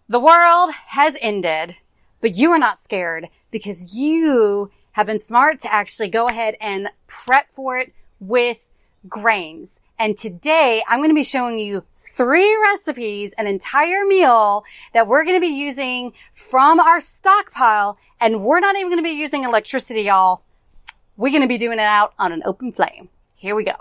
The world has ended, but you are not scared because you have been smart to actually go ahead and prep for it with grains. And today I'm going to be showing you 3 recipes, an entire meal that we're going to be using from our stockpile. And we're not even going to be using electricity, y'all. We're going to be doing it out on an open flame. Here we go.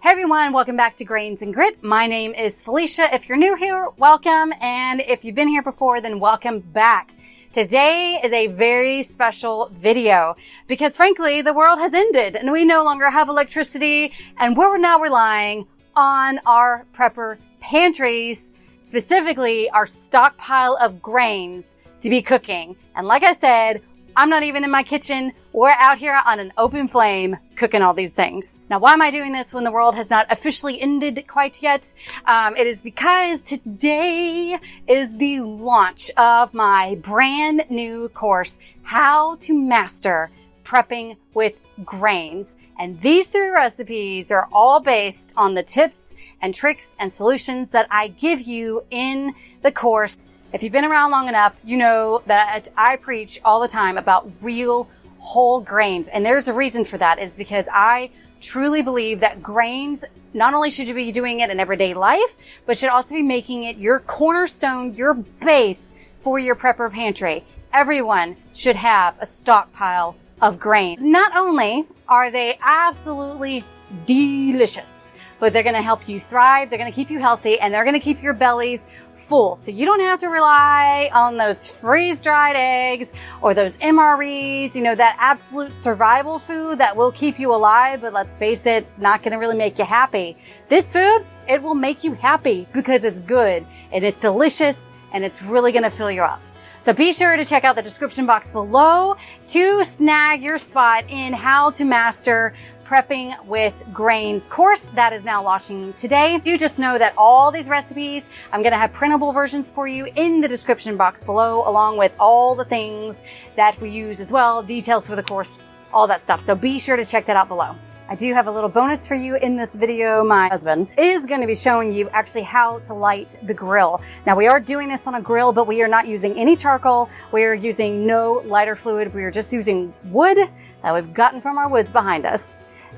Hey everyone, welcome back to Grains and Grit. My name is Felicia. If you're new here, welcome. And if you've been here before, then welcome back. Today is a very special video because frankly, the world has ended and we no longer have electricity and we're now relying on our prepper pantries, specifically our stockpile of grains to be cooking. And like I said, I'm not even in my kitchen. We're out here on an open flame cooking all these things. Now, why am I doing this when the world has not officially ended quite yet? It is because today is the launch of my brand new course, How to Master Prepping with Grains. And these 3 recipes are all based on the tips and tricks and solutions that I give you in the course. If you've been around long enough, you know that I preach all the time about real whole grains. And there's a reason for that. It's because I truly believe that grains, not only should you be doing it in everyday life, but should also be making it your cornerstone, your base for your prepper pantry. Everyone should have a stockpile of grains. Not only are they absolutely delicious, but they're going to help you thrive, they're going to keep you healthy, and they're going to keep your bellies full. So you don't have to rely on those freeze-dried eggs or those MREs, you know, that absolute survival food that will keep you alive, but let's face it, not going to really make you happy. This food, it will make you happy because it's good and it's delicious and it's really going to fill you up. So be sure to check out the description box below to snag your spot in How to Master Prepping with Grains course that is now launching today. You just know that all these recipes, I'm going to have printable versions for you in the description box below, along with all the things that we use as well, details for the course, all that stuff. So be sure to check that out below. I do have a little bonus for you in this video. My husband is going to be showing you actually how to light the grill. Now we are doing this on a grill, but we are not using any charcoal. We are using no lighter fluid. We are just using wood that we've gotten from our woods behind us.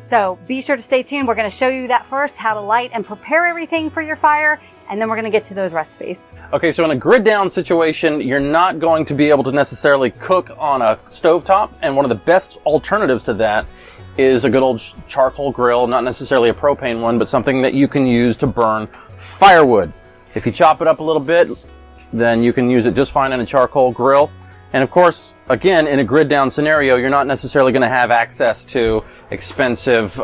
So be sure to stay tuned. We're going to show you that first, how to light and prepare everything for your fire, and then we're going to get to those recipes. Okay, so in a grid down situation, you're not going to be able to necessarily cook on a stovetop, and one of the best alternatives to that is a good old charcoal grill, not necessarily a propane one, but something that you can use to burn firewood. If you chop it up a little bit, then you can use it just fine in a charcoal grill. And of course, again, in a grid down scenario, you're not necessarily going to have access to expensive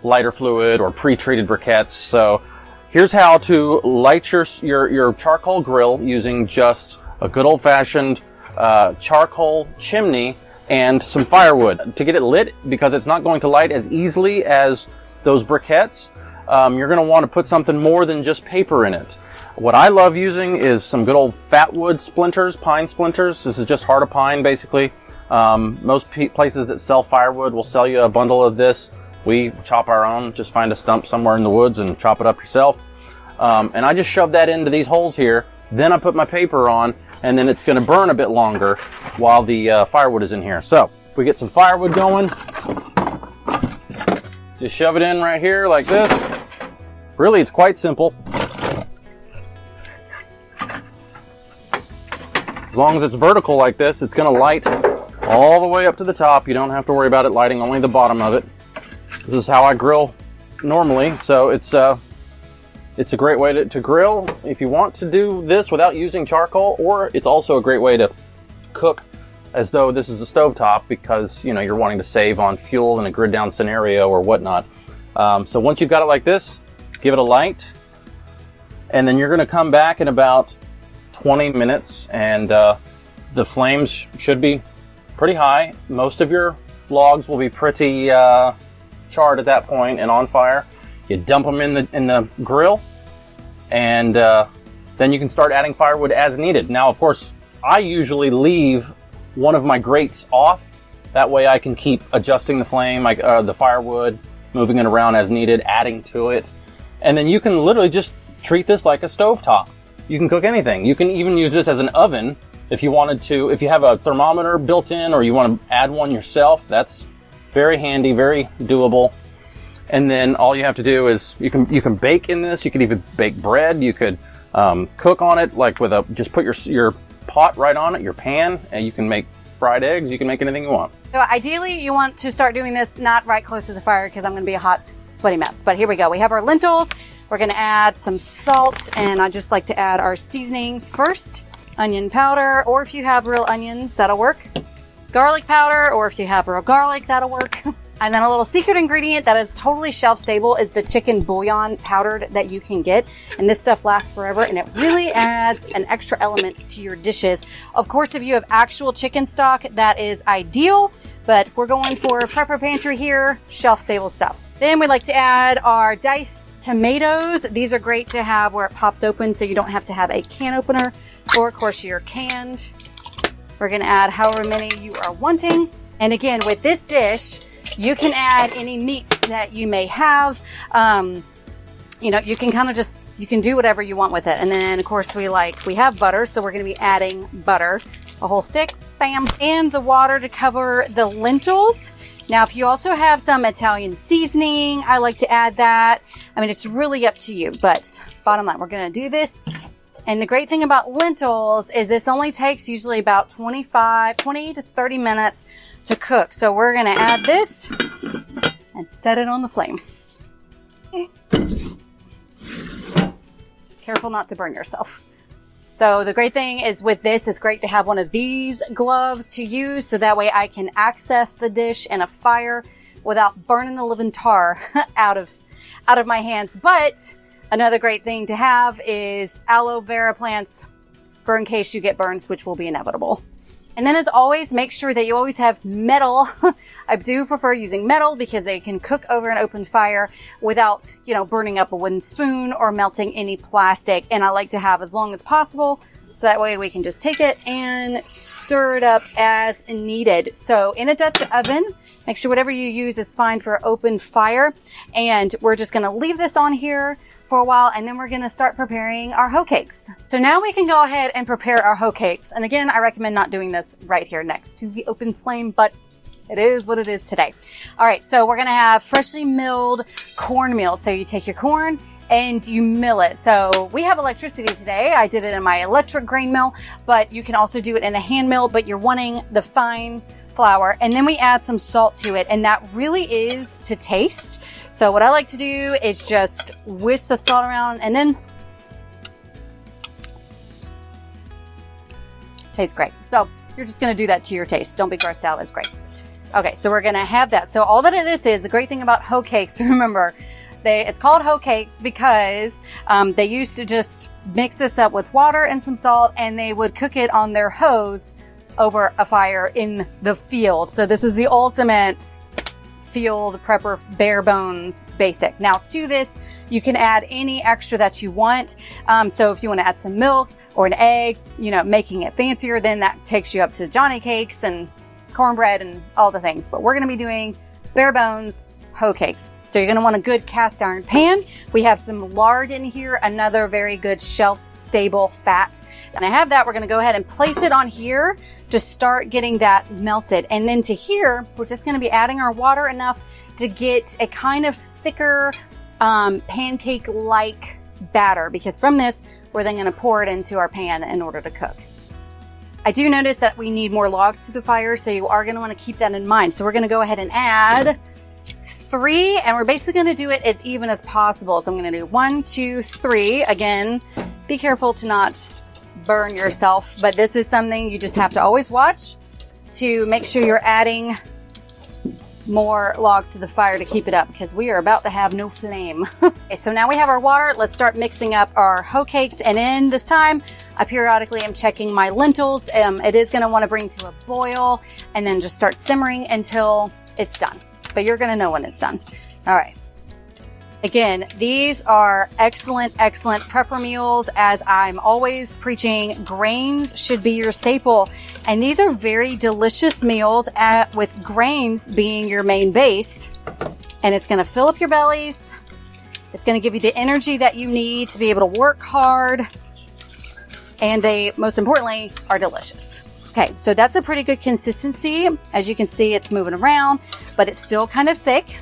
lighter fluid or pre-treated briquettes. So here's how to light your charcoal grill using just a good old-fashioned charcoal chimney and some firewood. To get it lit, because it's not going to light as easily as those briquettes, you're going to want to put something more than just paper in it. What I love using is some good old fat wood splinters, pine splinters. This is just heart of pine, basically. Most places that sell firewood will sell you a bundle of this. We chop our own. Just find a stump somewhere in the woods and chop it up yourself. And I just shove that into these holes here. Then I put my paper on, and then it's going to burn a bit longer while the firewood is in here. So we get some firewood going. Just shove it in right here like this. Really, it's quite simple. As long as it's vertical like this, it's going to light all the way up to the top. You don't have to worry about it lighting only the bottom of it. This is how I grill normally, so it's a great way to grill if you want to do this without using charcoal, or it's also a great way to cook as though this is a stovetop because, you know, you're wanting to save on fuel in a grid down scenario or whatnot. So once you've got it like this, give it a light, and then you're going to come back in about 20 minutes and the flames should be pretty high. Most of your logs will be pretty charred at that point and on fire. You dump them in the grill, and then you can start adding firewood as needed. Now, of course, I usually leave one of my grates off. That way I can keep adjusting the flame, the firewood, moving it around as needed, adding to it. And then you can literally just treat this like a stovetop. You can cook anything. You can even use this as an oven if you wanted to. If you have a thermometer built in or you want to add one yourself, that's very handy, very doable. And then all you have to do is you can bake in this. You could even bake bread. You could cook on it like with just put your pot right on it, your pan, and you can make fried eggs. You can make anything you want. So ideally you want to start doing this not right close to the fire because I'm going to be a hot, sweaty mess. But here we go. We have our lentils. We're going to add some salt, and I just like to add our seasonings first. Onion powder, or if you have real onions, that'll work. Garlic powder, or if you have real garlic, that'll work. And then a little secret ingredient that is totally shelf stable is the chicken bouillon powdered that you can get. And this stuff lasts forever, and it really adds an extra element to your dishes. Of course, if you have actual chicken stock, that is ideal, but we're going for Prepper Pantry here, shelf stable stuff. Then we like to add our diced tomatoes. These are great to have where it pops open so you don't have to have a can opener, or of course you're canned. We're gonna add however many you are wanting. And again, with this dish, you can add any meat that you may have. You know, you can kind of just, you can do whatever you want with it. And then of course we have butter, so we're gonna be adding butter, a whole stick, bam, and the water to cover the lentils. Now, if you also have some Italian seasoning, I like to add that. I mean, it's really up to you, but bottom line, we're gonna do this. And the great thing about lentils is this only takes usually about 20 to 30 minutes to cook. So we're gonna add this and set it on the flame. Careful not to burn yourself. So the great thing is with this, it's great to have one of these gloves to use, so that way I can access the dish in a fire without burning the living tar out of my hands. But another great thing to have is aloe vera plants for in case you get burns, which will be inevitable. And then as always, make sure that you always have metal. I do prefer using metal because they can cook over an open fire without, you know, burning up a wooden spoon or melting any plastic. And I like to have as long as possible, so that way we can just take it and stir it up as needed. So in a Dutch oven, make sure whatever you use is fine for open fire. And we're just gonna leave this on here for a while, and then we're gonna start preparing our hoe cakes. So now we can go ahead and prepare our hoe cakes. And again, I recommend not doing this right here next to the open flame, but it is what it is today. All right, so we're gonna have freshly milled cornmeal. So you take your corn and you mill it. So we have electricity today. I did it in my electric grain mill, but you can also do it in a hand mill, but you're wanting the fine flour. And then we add some salt to it, and that really is to taste. So what I like to do is just whisk the salt around, and then tastes great. So you're just going to do that to your taste. Don't be grossed out. It's great. Okay, so we're going to have that. So all that this is, the great thing about hoe cakes, remember, it's called hoe cakes because they used to just mix this up with water and some salt, and they would cook it on their hoes over a fire in the field. So this is the ultimate field prepper, bare bones basic. Now to this, you can add any extra that you want. So if you want to add some milk or an egg, you know, making it fancier, then that takes you up to Johnny cakes and cornbread and all the things. But we're going to be doing bare bones hoe cakes. So you're going to want a good cast iron pan. We have some lard in here, another very good shelf stable fat. And I have that. We're going to go ahead and place it on here to start getting that melted. And then to here, we're just going to be adding our water enough to get a kind of thicker pancake-like batter, because from this, we're then going to pour it into our pan in order to cook. I do notice that we need more logs to the fire, so you are going to want to keep that in mind. So we're going to go ahead and add 3, and we're basically going to do it as even as possible. So I'm going to do 1, 2, 3. Again, be careful to not burn yourself, but this is something you just have to always watch to make sure you're adding more logs to the fire to keep it up, because we are about to have no flame. Okay, so now we have our water. Let's start mixing up our hoe cakes, and in this time, I periodically am checking my lentils. It is going to want to bring to a boil and then just start simmering until it's done. But you're going to know when it's done. All right. Again, these are excellent, excellent prepper meals. As I'm always preaching, grains should be your staple. And these are very delicious meals with grains being your main base. And it's going to fill up your bellies. It's going to give you the energy that you need to be able to work hard. And they, most importantly, are delicious. Okay, so that's a pretty good consistency. As you can see, it's moving around, but it's still kind of thick.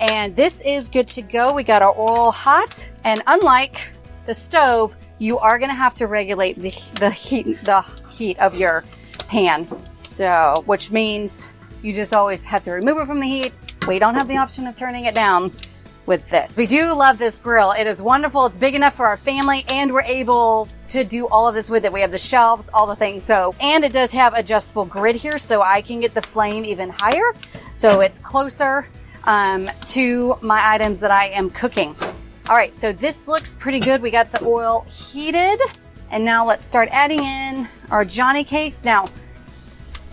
And this is good to go. We got our oil hot. And unlike the stove, you are going to have to regulate the heat of your pan. So, which means you just always have to remove it from the heat. We don't have the option of turning it down with this. We do love this grill. It is wonderful. It's big enough for our family, and we're able to do all of this with it. We have the shelves, all the things. So, and it does have adjustable grid here, so I can get the flame even higher. So it's closer to my items that I am cooking. All right, so this looks pretty good. We got the oil heated, and now let's start adding in our Johnny cakes. Now,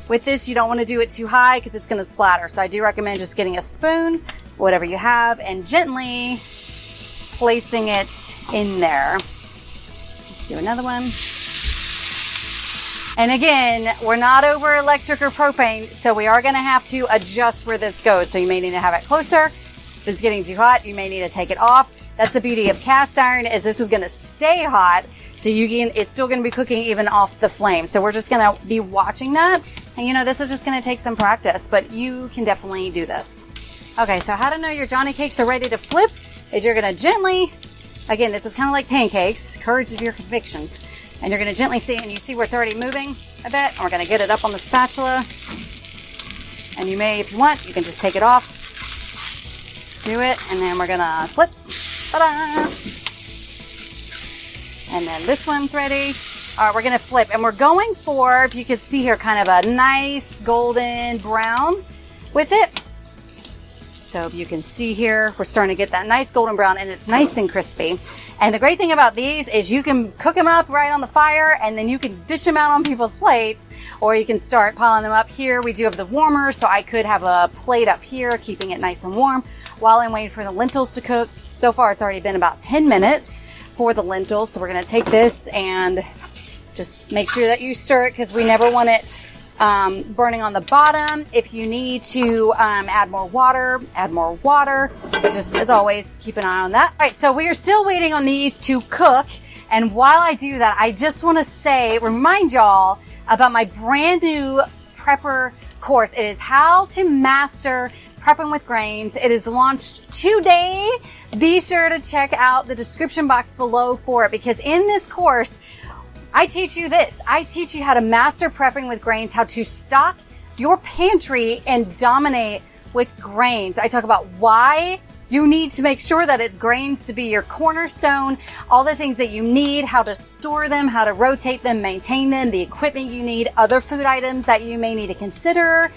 with this, you don't want to do it too high because it's going to splatter. So I do recommend just getting a spoon, whatever you have, and gently placing it in there. Let's do another one. And again, we're not over electric or propane, so we are going to have to adjust where this goes. So you may need to have it closer. If it's getting too hot, you may need to take it off. That's the beauty of cast iron, is this is going to stay hot, so it's still going to be cooking even off the flame. So we're just going to be watching that. And this is just going to take some practice, but you can definitely do this. Okay, so how to know your Johnny cakes are ready to flip is you're going to gently, again, this is kind of like pancakes, courage of your convictions. And you're going to gently see, and you see where it's already moving a bit. And we're going to get it up on the spatula. And you may, if you want, you can just take it off. Do it, and then we're going to flip. Ta-da! And then this one's ready. All right, we're going to flip. And we're going for, if you could see here, kind of a nice golden brown with it. So if you can see here, we're starting to get that nice golden brown, and it's nice and crispy. And the great thing about these is you can cook them up right on the fire, and then you can dish them out on people's plates, or you can start piling them up here. We do have the warmer, so I could have a plate up here, keeping it nice and warm while I'm waiting for the lentils to cook. So far, it's already been about 10 minutes for the lentils. So we're going to take this and just make sure that you stir it, because we never want it burning on the bottom. If you need to add more water, add more water. Just, as always, keep an eye on that. All right, so we are still waiting on these to cook. And while I do that, I just want to remind y'all about my brand new prepper course. It is How to Master Prepping with Grains. It is launched today. Be sure to check out the description box below for it, because in this course, I teach you this. I teach you how to master prepping with grains, how to stock your pantry and dominate with grains. I talk about why you need to make sure that it's grains to be your cornerstone, all the things that you need, how to store them, how to rotate them, maintain them, the equipment you need, other food items that you may need to consider,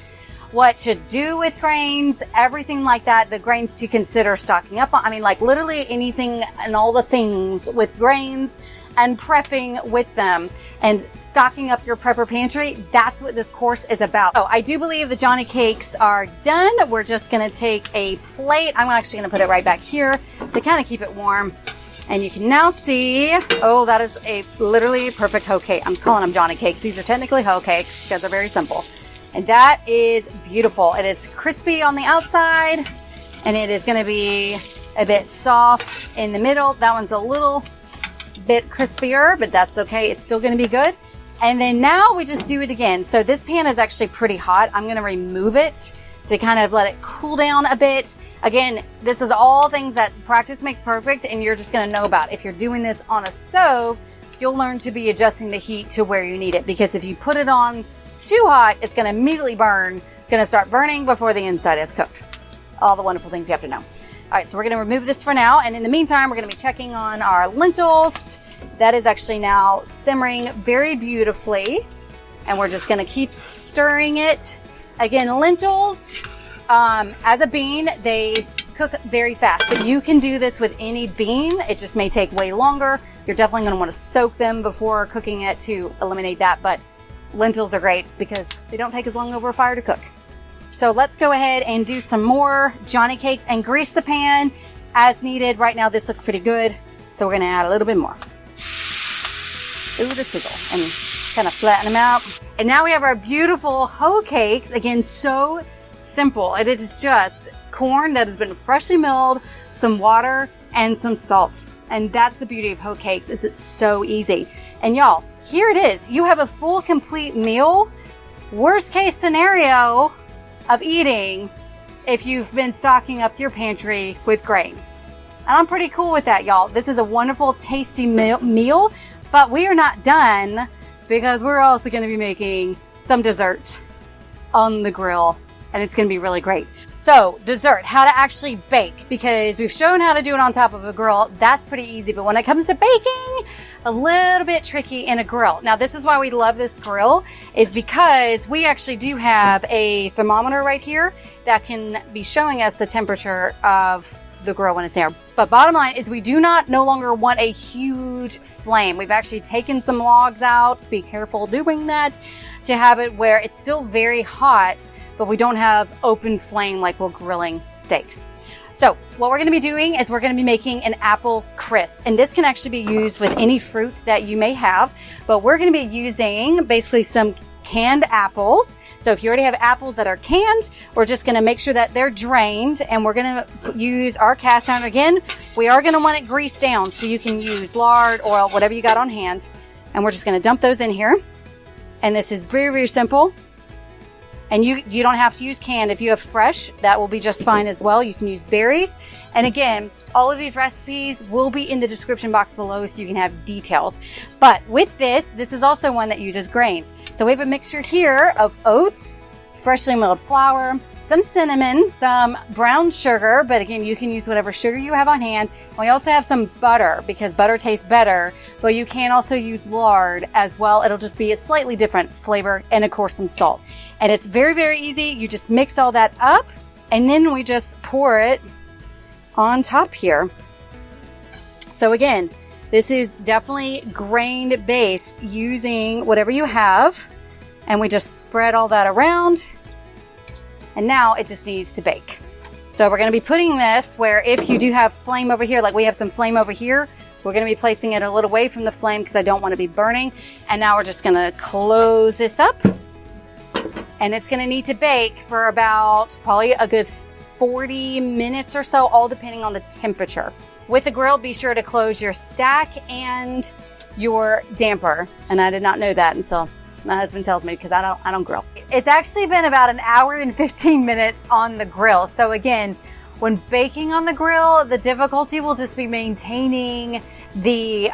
what to do with grains, everything like that, the grains to consider stocking up on. I mean, like literally anything and all the things with grains and prepping with them and stocking up your prepper pantry. That's what this course is about. Oh, I do believe the Johnny cakes are done. We're just going to take a plate. I'm actually going to put it right back here to kind of keep it warm. And you can now see, oh, that is a literally perfect hoe cake. I'm calling them Johnny cakes. These are technically hoe cakes because they're very simple. And that is beautiful. It is crispy on the outside, and it is going to be a bit soft in the middle. That one's a little bit crispier, but that's okay. It's still going to be good. And then now we just do it again. So this pan is actually pretty hot. I'm going to remove it to kind of let it cool down a bit. Again, this is all things that practice makes perfect, and you're just going to know about. If you're doing this on a stove, you'll learn to be adjusting the heat to where you need it, because if you put it on too hot, it's going to immediately burn, going to start burning before the inside is cooked. All the wonderful things you have to know. All right, so we're going to remove this for now. And in the meantime, we're going to be checking on our lentils. That is actually now simmering very beautifully. And we're just going to keep stirring it. Again, lentils, as a bean, they cook very fast. But you can do this with any bean. It just may take way longer. You're definitely going to want to soak them before cooking it to eliminate that. But lentils are great because they don't take as long over a fire to cook. So let's go ahead and do some more Johnny cakes and grease the pan as needed. Right now, this looks pretty good. So we're going to add a little bit more. Ooh, the sizzle. And kind of flatten them out. And now we have our beautiful hoe cakes. Again, so simple. It is just corn that has been freshly milled, some water, and some salt. And that's the beauty of Hoe Cakes, is it's so easy. And y'all, here it is. You have a full, complete meal. Worst case scenario of eating if you've been stocking up your pantry with grains. And I'm pretty cool with that, y'all. This is a wonderful, tasty meal, but we are not done because we're also going to be making some dessert on the grill, and it's going to be really great. So, dessert, how to actually bake, because we've shown how to do it on top of a grill. That's pretty easy, but when it comes to baking, a little bit tricky in a grill. Now, this is why we love this grill, is because we actually do have a thermometer right here that can be showing us the temperature of the grill when it's there. But bottom line is we do no longer want a huge flame. We've actually taken some logs out. Be careful doing that, to have it where it's still very hot, but we don't have open flame like we're grilling steaks. So what we're going to be doing is we're going to be making an apple crisp, and this can actually be used with any fruit that you may have, but we're going to be using basically some canned apples. So if you already have apples that are canned, we're just going to make sure that they're drained, and we're going to use our cast iron. Again, we are going to want it greased down, so you can use lard, oil, whatever you got on hand, and we're just going to dump those in here. And this is very, very simple. And you don't have to use canned. If you have fresh, that will be just fine as well. You can use berries. And again, all of these recipes will be in the description box below, so you can have details. But with this is also one that uses grains. So we have a mixture here of oats, freshly milled flour, some cinnamon, some brown sugar, but again, you can use whatever sugar you have on hand. We also have some butter, because butter tastes better, but you can also use lard as well. It'll just be a slightly different flavor, and of course some salt. And it's very, very easy. You just mix all that up, and then we just pour it on top here. So again, this is definitely grain based, using whatever you have, and we just spread all that around. And now it just needs to bake. So we're going to be putting this where, if you do have flame over here, like we have some flame over here, we're going to be placing it a little away from the flame because I don't want to be burning. And now we're just going to close this up. And it's going to need to bake for about probably a good 40 minutes or so, all depending on the temperature. With the grill, be sure to close your stack and your damper. And I did not know that until my husband tells me, because I don't grill. It's actually been about an hour and 15 minutes on the grill. So again, when baking on the grill, the difficulty will just be maintaining the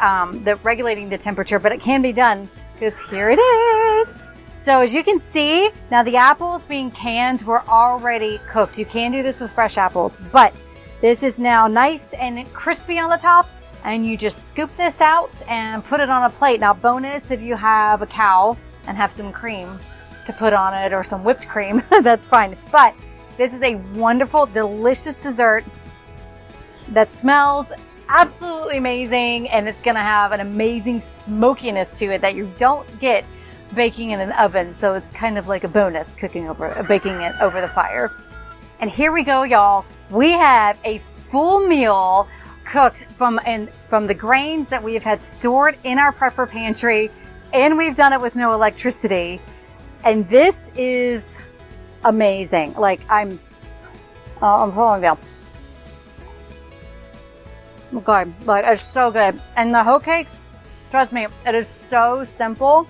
regulating the temperature, but it can be done, because here it is. So as you can see, now the apples being canned were already cooked. You can do this with fresh apples, but this is now nice and crispy on the top, and you just scoop this out and put it on a plate. Now, bonus if you have a cow and have some cream to put on it, or some whipped cream, that's fine. But this is a wonderful, delicious dessert that smells absolutely amazing, and it's gonna have an amazing smokiness to it that you don't get baking in an oven. So it's kind of like a bonus baking it over the fire. And here we go, y'all. We have a full meal cooked from the grains that we have had stored in our prepper pantry, and we've done it with no electricity. And this is amazing. Like, I'm pulling down. Okay, like, it's so good. And the Hoe Cakes, trust me, it is so simple,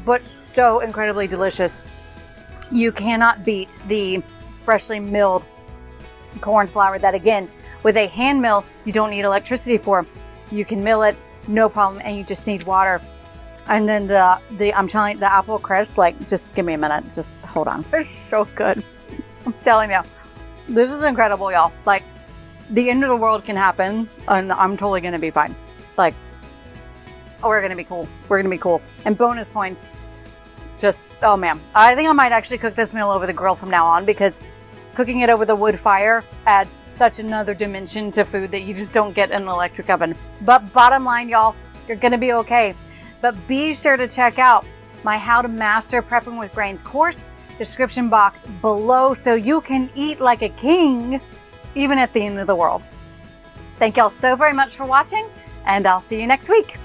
but so incredibly delicious. You cannot beat the freshly milled corn flour that, again, with a hand mill, you don't need electricity for. You can mill it, no problem, and you just need water. And then I'm telling you, the apple crisp, like, just give me a minute. Just hold on. It's so good. I'm telling you. This is incredible, y'all. Like, the end of the world can happen, and I'm totally going to be fine. Like, we're going to be cool. We're going to be cool. And bonus points. Just, oh man. I think I might actually cook this meal over the grill from now on, because cooking it over the wood fire adds such another dimension to food that you just don't get in an electric oven. But bottom line, y'all, you're going to be okay. But be sure to check out my How to Master Prepping with Grains course, description box below, so you can eat like a king, even at the end of the world. Thank y'all so very much for watching, and I'll see you next week.